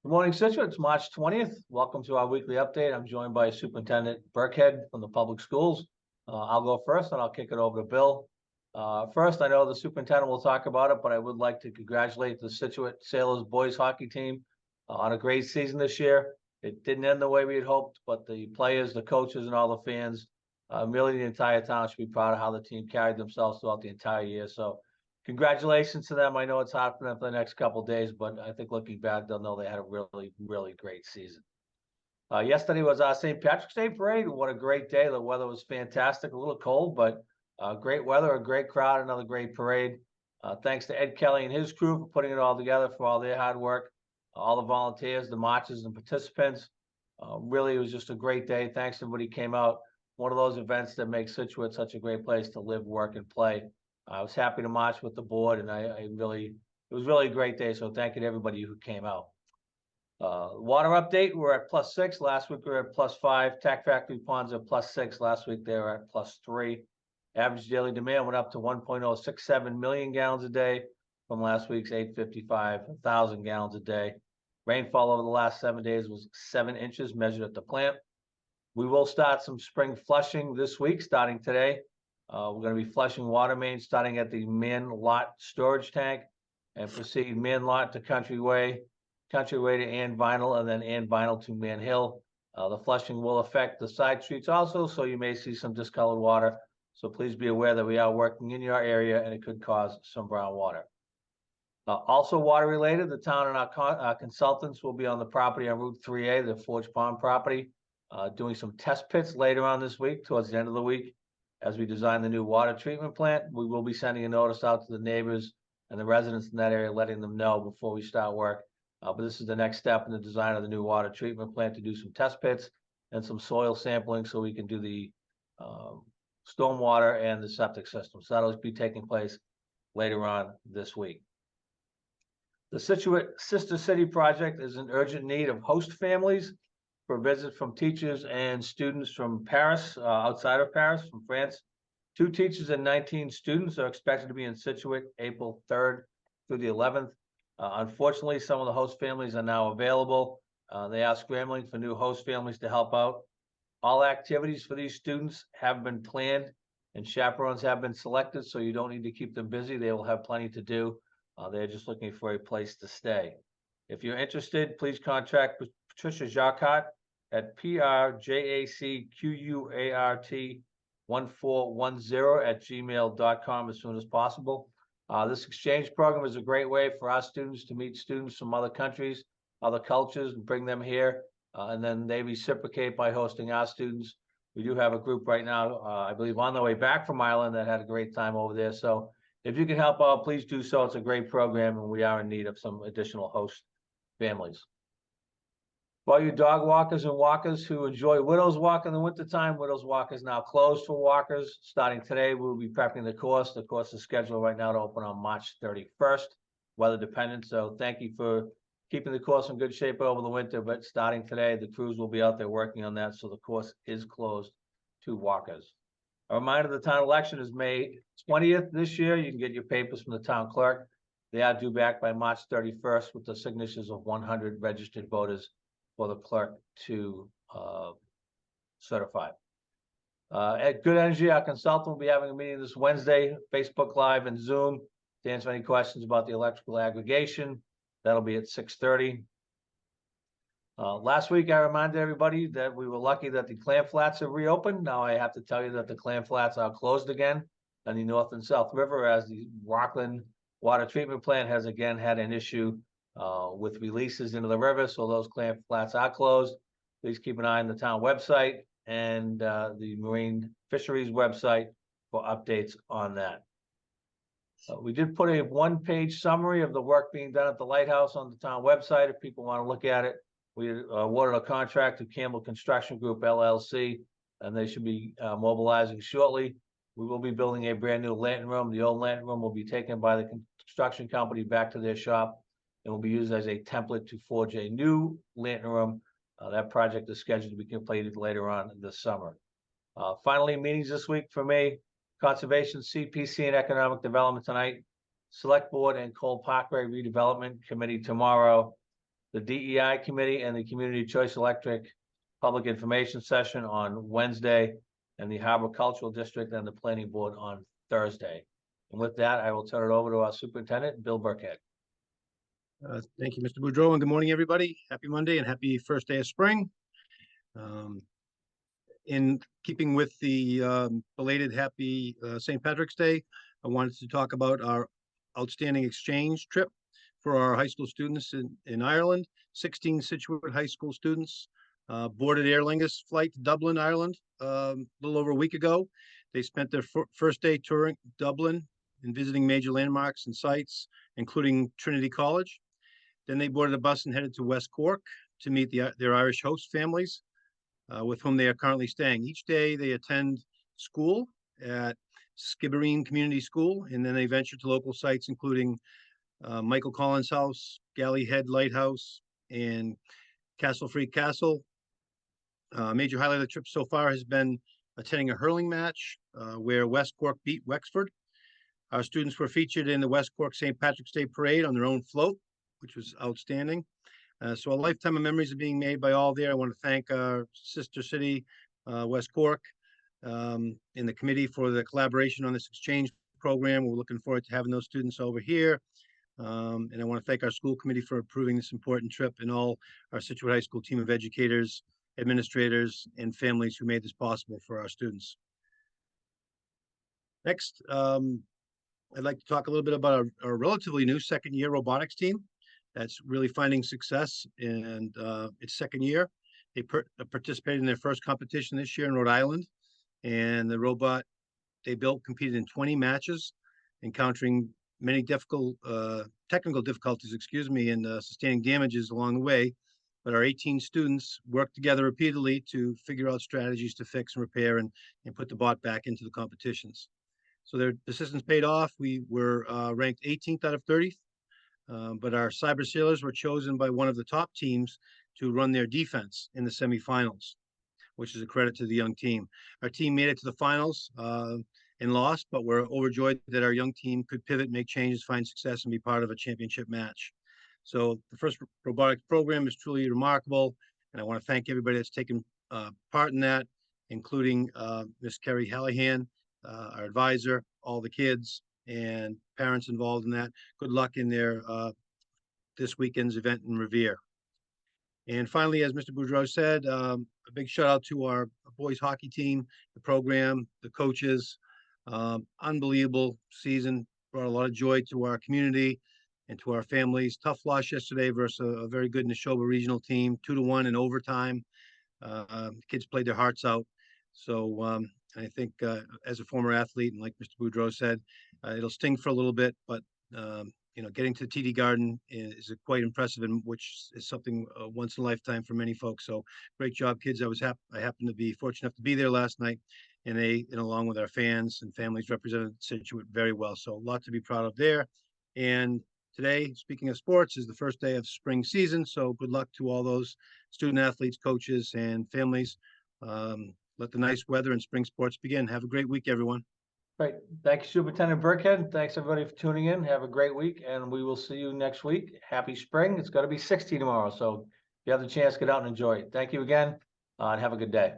Good morning, Scituate. It's March 20th. Welcome to our weekly update. I'm joined by Superintendent Burkhead from the public schools. I'll go first and I'll kick it over to Bill. First, I know the superintendent will talk about it, but I would like to congratulate the Scituate Sailors boys hockey team on a great season this year. It didn't end the way we had hoped, but the players, the coaches, and all the fans, really the entire town should be proud of how the team carried themselves throughout the entire year. So congratulations to them. I know it's hard for them for the next couple of days, but I think looking back, they'll know they had a really, really great season. Yesterday was our St. Patrick's Day parade. What a great day. The weather was fantastic, a little cold, but great weather, a great crowd, another great parade. Thanks to Ed Kelly and his crew for putting it all together, for all their hard work, all the volunteers, the marchers, and participants. Really, it was just a great day. Thanks to everybody who came out. One of those events that makes Scituate such a great place to live, work, and play. I was happy to march with the board, and it was really a great day. So thank you to everybody who came out. Water update, we're at +6. Last week we were at +5. Tack Factory ponds are +6. Last week they were at +3. Average daily demand went up to 1.067 million gallons a day from last week's 855,000 gallons a day. Rainfall over the last 7 days was 7 inches measured at the plant. We will start some spring flushing this week, starting today. We're going to be flushing water mains starting at the man lot storage tank and proceed man lot to Countryway to Ann Vinyl, and then Ann Vinyl to Man Hill. The flushing will affect the side streets also, so you may see some discolored water. So please be aware that we are working in your area and it could cause some brown water. Also water related, the town and our consultants will be on the property on Route 3A, the Forge Pond property, doing some test pits later on this week, towards the end of the week, as we design the new water treatment plant. We will be sending a notice out to the neighbors and the residents in that area, letting them know before we start work. But this is the next step in the design of the new water treatment plant, to do some test pits and some soil sampling so we can do the stormwater and the septic system. So that'll be taking place later on this week. The Scituate Sister City project is in urgent need of host families for a visit from teachers and students from Paris, outside of Paris, from France. 2 teachers and 19 students are expected to be in Scituate April 3rd through the 11th. Unfortunately, some of the host families are now available. They are scrambling for new host families to help out. All activities for these students have been planned and chaperones have been selected, so you don't need to keep them busy. They will have plenty to do. They're just looking for a place to stay. If you're interested, please contact Patricia Jacquard at prjacquart1410@gmail.com as soon as possible. This exchange program is a great way for our students to meet students from other countries, other cultures, and bring them here. And then they reciprocate by hosting our students. We do have a group right now, I believe, on the way back from Ireland that had a great time over there. So if you can help out, please do so. It's a great program, and we are in need of some additional host families. For all you dog walkers and walkers who enjoy Widows Walk in the wintertime, Widows Walk is now closed for walkers. Starting today, we'll be prepping the course. The course is scheduled right now to open on March 31st, weather dependent. So thank you for keeping the course in good shape over the winter. But starting today, the crews will be out there working on that. So the course is closed to walkers. A reminder, the town election is May 20th this year. You can get your papers from the town clerk. They are due back by March 31st with the signatures of 100 registered voters for the clerk to certify. At Good Energy, our consultant will be having a meeting this Wednesday, Facebook Live and Zoom, to answer any questions about the electrical aggregation. That'll be at 6:30. Last week, I reminded everybody that we were lucky that the clam flats have reopened. Now I have to tell you that the clam flats are closed again on the North and South River, as the Rockland water treatment plant has again had an issue with releases into the river. So those clam flats are closed. Please keep an eye on the town website and the Marine Fisheries website for updates on that. We did put a 1-page summary of the work being done at the lighthouse on the town website if people want to look at it. We awarded a contract to Campbell Construction Group, LLC, and they should be mobilizing shortly. We will be building a brand new lantern room. The old lantern room will be taken by the construction company back to their shop and will be used as a template to forge a new lantern room. That project is scheduled to be completed later on this summer. Finally, meetings this week for me: Conservation, CPC, and Economic Development tonight. Select Board and Cole Parkway Redevelopment Committee tomorrow. the DEI committee and the Community Choice Electric public information session on Wednesday, and the Harbor Cultural District and the Planning Board on Thursday. And with that, I will turn it over to our superintendent, Bill Burkhead. Thank you, Mr. Boudreau, and good morning, everybody. Happy Monday and happy first day of spring. In keeping with the belated happy St. Patrick's Day, I wanted to talk about our outstanding exchange trip for our high school students in Ireland. 16 Scituate high school students boarded Aer Lingus flight to Dublin, Ireland, a little over a week ago. They spent their first day touring Dublin and visiting major landmarks and sites, including Trinity College. Then they boarded a bus and headed to West Cork to meet their Irish host families with whom they are currently staying. Each day they attend school at Skibbereen Community School, and then they venture to local sites, including Michael Collins House, Galley Head Lighthouse, and Castlefree Castle. A major highlight of the trip so far has been attending a hurling match where West Cork beat Wexford. Our students were featured in the West Cork St. Patrick's Day Parade on their own float, which was outstanding. So a lifetime of memories are being made by all there. I want to thank our sister city, West Cork, and the committee for the collaboration on this exchange program. We're looking forward to having those students over here. And I want to thank our school committee for approving this important trip, and all our Scituate High School team of educators, administrators, and families who made this possible for our students. Next, I'd like to talk a little bit about our relatively new second-year robotics team that's really finding success in its second year. They participated in their first competition this year in Rhode Island, and the robot they built competed in 20 matches, encountering many technical difficulties, and sustaining damages along the way. But our 18 students worked together repeatedly to figure out strategies to fix and repair and put the bot back into the competitions. So their persistence paid off. We were ranked 18th out of 30, but our Cyber Sailors were chosen by one of the top teams to run their defense in the semifinals, which is a credit to the young team. Our team made it to the finals and lost, but we're overjoyed that our young team could pivot, make changes, find success, and be part of a championship match. So the first robotics program is truly remarkable, and I want to thank everybody that's taken part in that, including Ms. Kerry Hallahan, our advisor, all the kids and parents involved in that. Good luck in their this weekend's event in Revere. And finally, as Mr. Boudreau said, a big shout out to our boys hockey team, the program, the coaches. Unbelievable season, brought a lot of joy to our community and to our families. Tough loss yesterday versus a very good Neshoba regional team, 2-1 in overtime. Kids played their hearts out. So I think as a former athlete, and like Mr. Boudreau said, it'll sting for a little bit, but getting to the TD Garden is quite impressive, and which is something once in a lifetime for many folks. So great job, kids. I happened to be fortunate enough to be there last night, and along with our fans and families, represented Scituate very well. So a lot to be proud of there. And today, speaking of sports, is the first day of spring season. So good luck to all those student athletes, coaches, and families. Let the nice weather and spring sports begin. Have a great week, everyone. Great. Thank you, Superintendent Burkhead. Thanks, everybody, for tuning in. Have a great week, and we will see you next week. Happy spring. It's going to be 60 tomorrow, so if you have the chance, get out and enjoy it. Thank you again, and have a good day.